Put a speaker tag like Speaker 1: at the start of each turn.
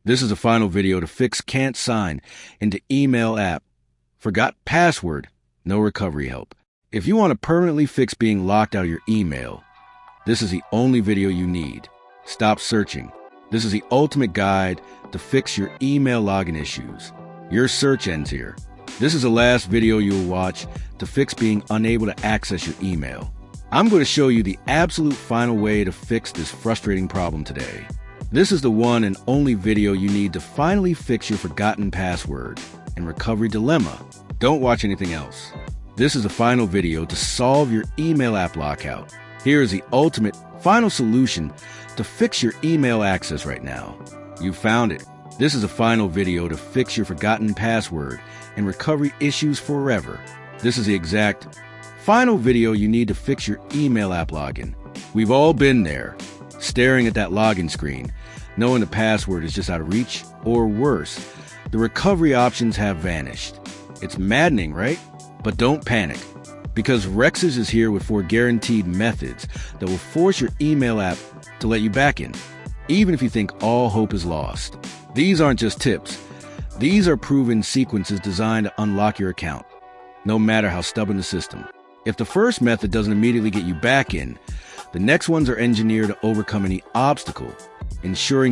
Speaker 1: This is a final video to fix can't sign into email app. Forgot password, no recovery help. If you want to permanently fix being locked out of your email, this is the only video you need. Stop searching. This is the ultimate guide to fix your email login issues. Your search ends here. This is the last video you'll watch to fix being unable to access your email. I'm going to show you the absolute final way to fix this frustrating problem today. This is the one and only video you need to finally fix your forgotten password and recovery dilemma. Don't watch anything else. This is the final video to solve your email app lockout. Here is the ultimate final solution to fix your email access right now. You found it. This is a final video to fix your forgotten password and recovery issues forever. This is the exact final video you need to fix your email app login. We've all been there, staring at that login screen, knowing the password is just out of reach, or worse, the recovery options have vanished. It's maddening, right? But don't panic, because Rexes is here with 4 guaranteed methods that will force your email app to let you back in, even if you think all hope is lost. These aren't just tips. These are proven sequences designed to unlock your account, no matter how stubborn the system. If the first method doesn't immediately get you back in, the next ones are engineered to overcome any obstacle, ensuring